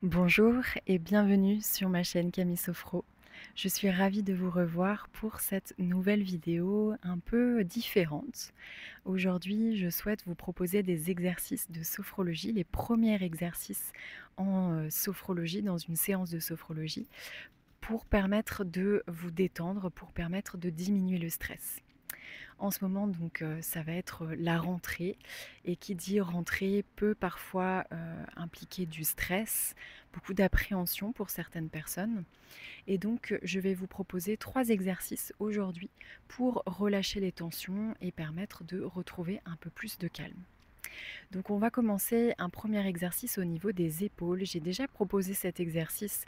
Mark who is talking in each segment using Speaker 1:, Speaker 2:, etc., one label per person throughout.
Speaker 1: Bonjour et bienvenue sur ma chaîne Camille Sofro. Je suis ravie de vous revoir pour cette nouvelle vidéo un peu différente. Aujourd'hui, je souhaite vous proposer des exercices de sophrologie, les premiers exercices en sophrologie, dans une séance de sophrologie, pour permettre de vous détendre, pour permettre de diminuer le stress. En ce moment, donc, ça va être la rentrée, et qui dit rentrée peut parfois impliquer du stress, beaucoup d'appréhension pour certaines personnes. Et donc, je vais vous proposer 3 exercices aujourd'hui pour relâcher les tensions et permettre de retrouver un peu plus de calme. Donc on va commencer un premier exercice au niveau des épaules. J'ai déjà proposé cet exercice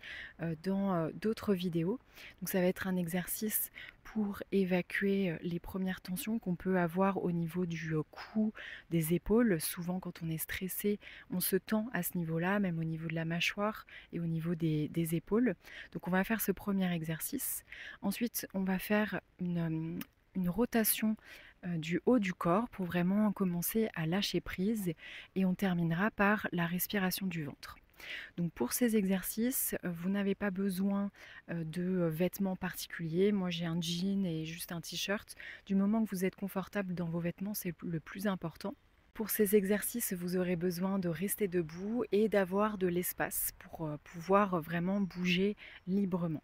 Speaker 1: dans d'autres vidéos. Donc ça va être un exercice pour évacuer les premières tensions qu'on peut avoir au niveau du cou, des épaules. Souvent quand on est stressé, on se tend à ce niveau-là, même au niveau de la mâchoire et au niveau des épaules. Donc on va faire ce premier exercice. Ensuite, on va faire une rotation du haut du corps pour vraiment commencer à lâcher prise, et on terminera par la respiration du ventre. Donc pour ces exercices, vous n'avez pas besoin de vêtements particuliers. Moi j'ai un jean et juste un t-shirt. Du moment que vous êtes confortable dans vos vêtements, c'est le plus important. Pour ces exercices, vous aurez besoin de rester debout et d'avoir de l'espace pour pouvoir vraiment bouger librement.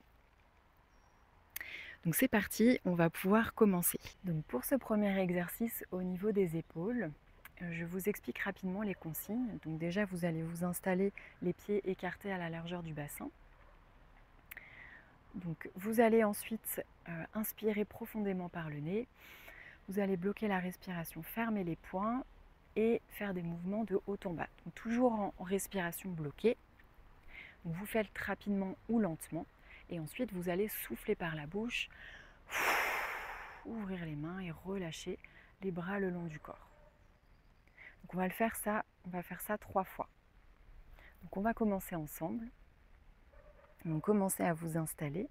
Speaker 1: Donc c'est parti, on va pouvoir commencer. Donc pour ce premier exercice au niveau des épaules, je vous explique rapidement les consignes. Donc déjà, vous allez vous installer les pieds écartés à la largeur du bassin. Donc vous allez ensuite inspirer profondément par le nez. Vous allez bloquer la respiration, fermer les poings et faire des mouvements de haut en bas. Donc toujours en respiration bloquée. Donc vous faites rapidement ou lentement. Et ensuite, vous allez souffler par la bouche, ouvrir les mains et relâcher les bras le long du corps. Donc on va faire ça 3 fois. Donc on va commencer ensemble. Donc commencez à vous installer.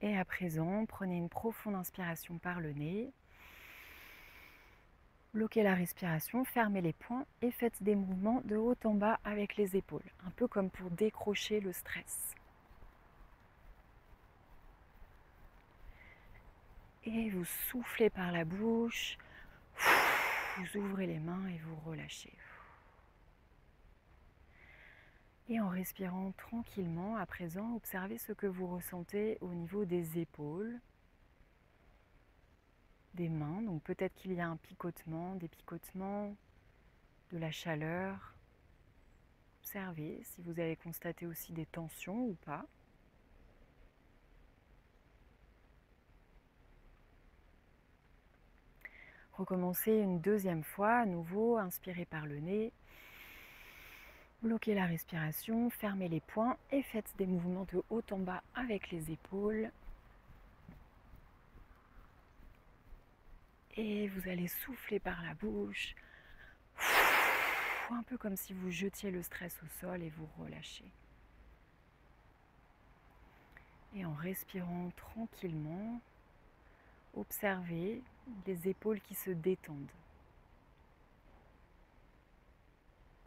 Speaker 1: Et à présent, prenez une profonde inspiration par le nez. Bloquez la respiration, fermez les poings et faites des mouvements de haut en bas avec les épaules, un peu comme pour décrocher le stress. Et vous soufflez par la bouche, vous ouvrez les mains et vous relâchez. Et en respirant tranquillement, à présent, observez ce que vous ressentez au niveau des épaules, des mains. Donc peut-être qu'il y a un picotement, des picotements, de la chaleur. Observez si vous avez constaté aussi des tensions ou pas. Recommencez une deuxième fois, à nouveau, inspirez par le nez. Bloquez la respiration, fermez les poings et faites des mouvements de haut en bas avec les épaules. Et vous allez souffler par la bouche, un peu comme si vous jetiez le stress au sol et vous relâchez. Et en respirant tranquillement, observez les épaules qui se détendent.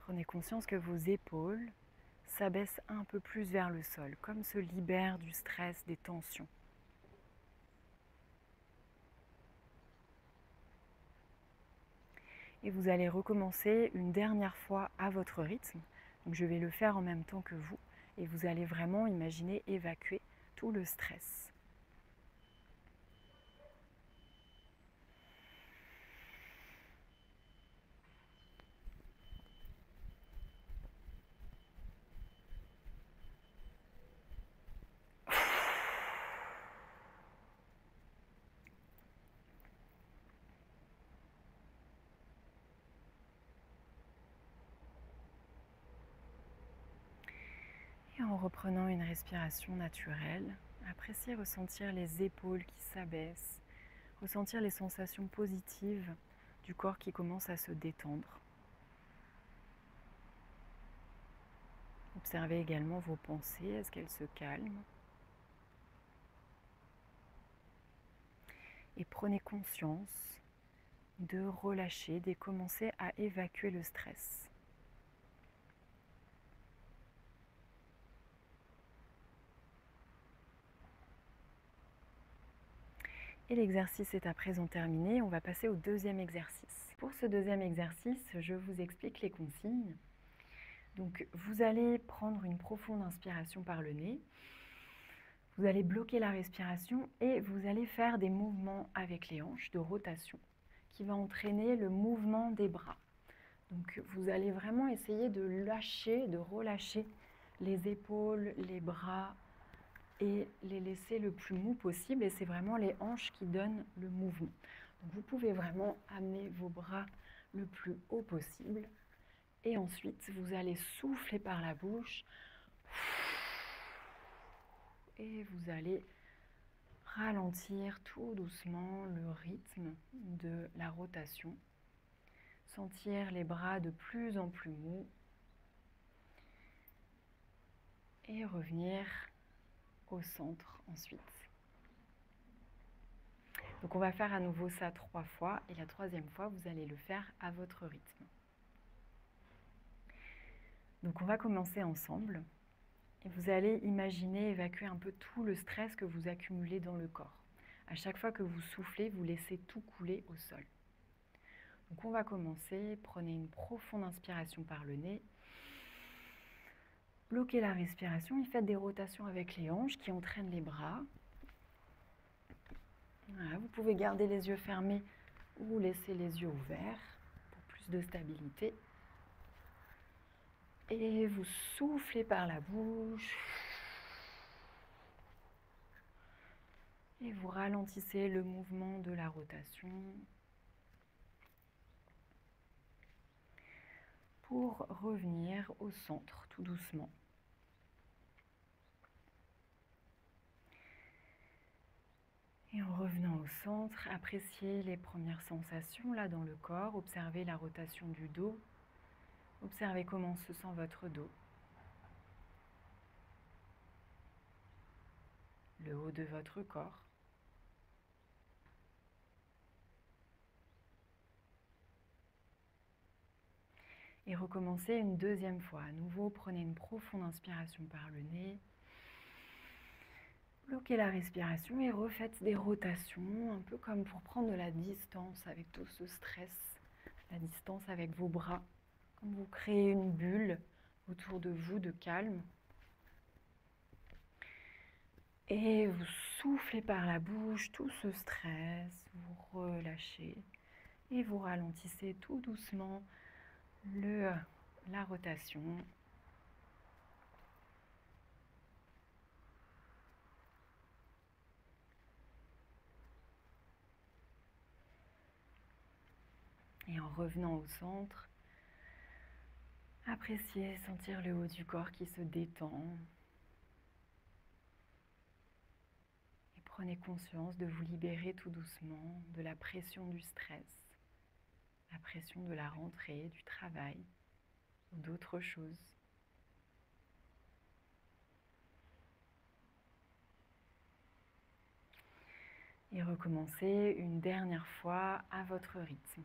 Speaker 1: Prenez conscience que vos épaules s'abaissent un peu plus vers le sol, comme se libèrent du stress, des tensions. Et vous allez recommencer une dernière fois à votre rythme. Donc je vais le faire en même temps que vous, et vous allez vraiment imaginer évacuer tout le stress. Et en reprenant une respiration naturelle, appréciez ressentir les épaules qui s'abaissent, ressentir les sensations positives du corps qui commence à se détendre. Observez également vos pensées, est-ce qu'elles se calment? Et prenez conscience de relâcher, de commencer à évacuer le stress. Et l'exercice est à présent terminé, on va passer au deuxième exercice. Pour ce deuxième exercice, je vous explique les consignes. Donc vous allez prendre une profonde inspiration par le nez, vous allez bloquer la respiration et vous allez faire des mouvements avec les hanches de rotation qui va entraîner le mouvement des bras. Donc vous allez vraiment essayer de lâcher, de relâcher les épaules, les bras et les laisser le plus mou possible. Et c'est vraiment les hanches qui donnent le mouvement. Donc vous pouvez vraiment amener vos bras le plus haut possible. Et ensuite, vous allez souffler par la bouche. Et vous allez ralentir tout doucement le rythme de la rotation. Sentir les bras de plus en plus mous. Et revenir au centre ensuite. Donc on va faire à nouveau ça 3 fois. Et la troisième fois, vous allez le faire à votre rythme. Donc on va commencer ensemble. Et vous allez imaginer évacuer un peu tout le stress que vous accumulez dans le corps. À chaque fois que vous soufflez, vous laissez tout couler au sol. Donc on va commencer. Prenez une profonde inspiration par le nez. Bloquez la respiration et faites des rotations avec les hanches qui entraînent les bras. Voilà, vous pouvez garder les yeux fermés ou laisser les yeux ouverts pour plus de stabilité. Et vous soufflez par la bouche. Et vous ralentissez le mouvement de la rotation pour revenir au centre tout doucement. Et en revenant au centre, appréciez les premières sensations là dans le corps. Observez la rotation du dos. Observez comment se sent votre dos. Le haut de votre corps. Et recommencez une deuxième fois. À nouveau, prenez une profonde inspiration par le nez. Bloquez la respiration et refaites des rotations, un peu comme pour prendre de la distance avec tout ce stress, la distance avec vos bras, comme vous créez une bulle autour de vous de calme. Et vous soufflez par la bouche tout ce stress, vous relâchez et vous ralentissez tout doucement la rotation. Et en revenant au centre, appréciez sentir le haut du corps qui se détend. Et prenez conscience de vous libérer tout doucement de la pression du stress, la pression de la rentrée, du travail ou d'autres choses. Et recommencez une dernière fois à votre rythme.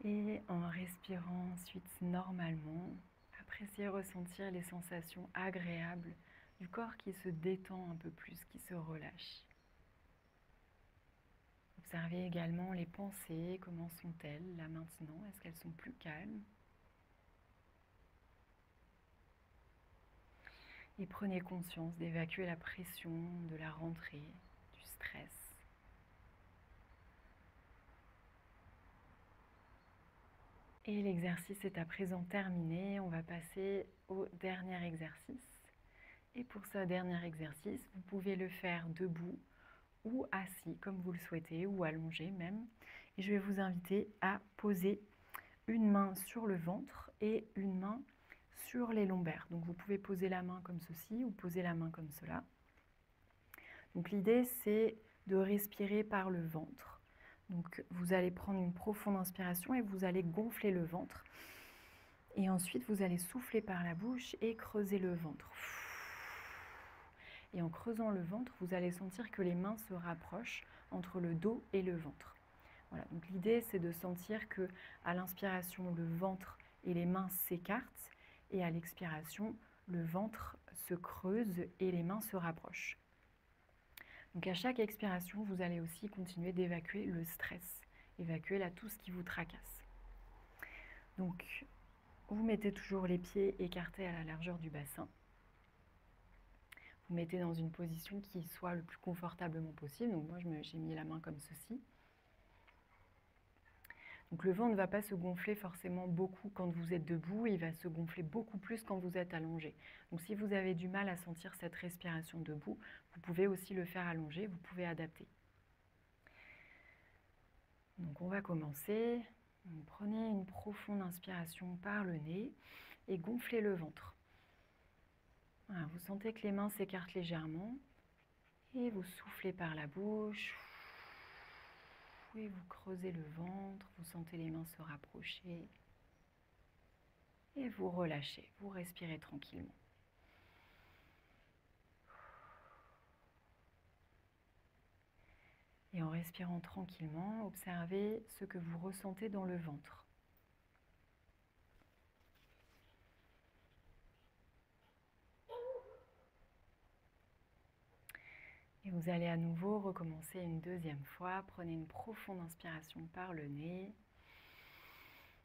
Speaker 1: Et en respirant ensuite normalement, appréciez ressentir les sensations agréables du corps qui se détend un peu plus, qui se relâche. Observez également les pensées, comment sont-elles là maintenant? Est-ce qu'elles sont plus calmes? Et prenez conscience d'évacuer la pression de la rentrée, du stress. Et l'exercice est à présent terminé. On va passer au dernier exercice. Et pour ce dernier exercice, vous pouvez le faire debout ou assis comme vous le souhaitez, ou allongé même. Et je vais vous inviter à poser une main sur le ventre et une main sur les lombaires. Donc vous pouvez poser la main comme ceci ou poser la main comme cela. Donc l'idée, c'est de respirer par le ventre. Donc vous allez prendre une profonde inspiration et vous allez gonfler le ventre. Et ensuite, vous allez souffler par la bouche et creuser le ventre. Et en creusant le ventre, vous allez sentir que les mains se rapprochent entre le dos et le ventre. Voilà, donc l'idée, c'est de sentir que à l'inspiration, le ventre et les mains s'écartent et à l'expiration, le ventre se creuse et les mains se rapprochent. Donc à chaque expiration, vous allez aussi continuer d'évacuer le stress, évacuer là tout ce qui vous tracasse. Donc vous mettez toujours les pieds écartés à la largeur du bassin. Vous mettez dans une position qui soit le plus confortablement possible. Donc moi j'ai mis la main comme ceci. Donc le ventre ne va pas se gonfler forcément beaucoup quand vous êtes debout, il va se gonfler beaucoup plus quand vous êtes allongé. Donc si vous avez du mal à sentir cette respiration debout, vous pouvez aussi le faire allongé, vous pouvez adapter. Donc on va commencer. Donc, prenez une profonde inspiration par le nez et gonflez le ventre. Voilà, vous sentez que les mains s'écartent légèrement et vous soufflez par la bouche. Et vous creusez le ventre, vous sentez les mains se rapprocher et vous relâchez, vous respirez tranquillement. Et en respirant tranquillement, observez ce que vous ressentez dans le ventre. Et vous allez à nouveau recommencer une deuxième fois. Prenez une profonde inspiration par le nez.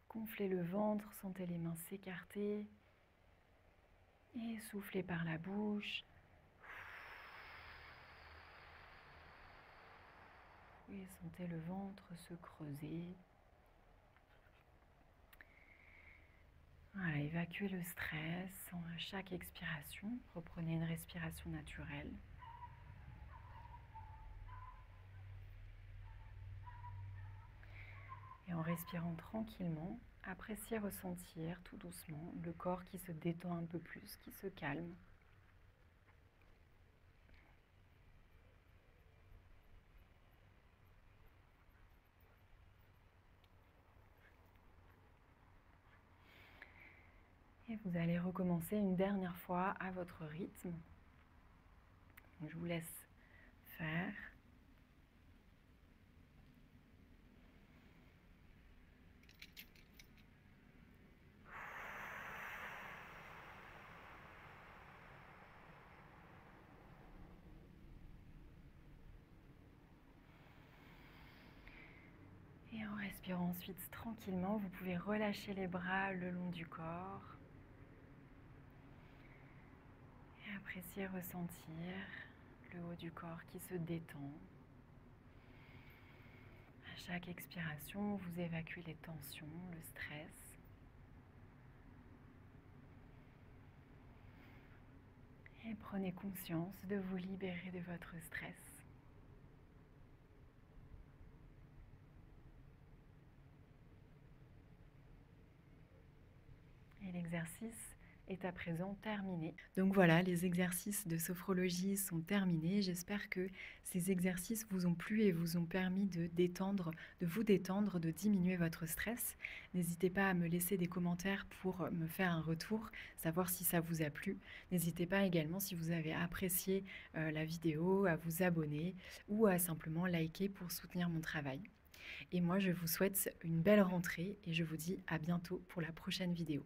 Speaker 1: Gonflez le ventre, sentez les mains s'écarter. Et soufflez par la bouche. Et sentez le ventre se creuser. Voilà, évacuez le stress à chaque expiration. Reprenez une respiration naturelle. Et en respirant tranquillement, appréciez ressentir tout doucement le corps qui se détend un peu plus, qui se calme. Et vous allez recommencer une dernière fois à votre rythme. Donc, je vous laisse faire. Et en respirant ensuite tranquillement, vous pouvez relâcher les bras le long du corps. Et appréciez ressentir le haut du corps qui se détend. À chaque expiration, vous évacuez les tensions, le stress. Et prenez conscience de vous libérer de votre stress. Et l'exercice est à présent terminé. Donc voilà, les exercices de sophrologie sont terminés. J'espère que ces exercices vous ont plu et vous ont permis de vous détendre, de diminuer votre stress. N'hésitez pas à me laisser des commentaires pour me faire un retour, savoir si ça vous a plu. N'hésitez pas également, si vous avez apprécié la vidéo, à vous abonner ou à simplement liker pour soutenir mon travail. Et moi, je vous souhaite une belle rentrée et je vous dis à bientôt pour la prochaine vidéo.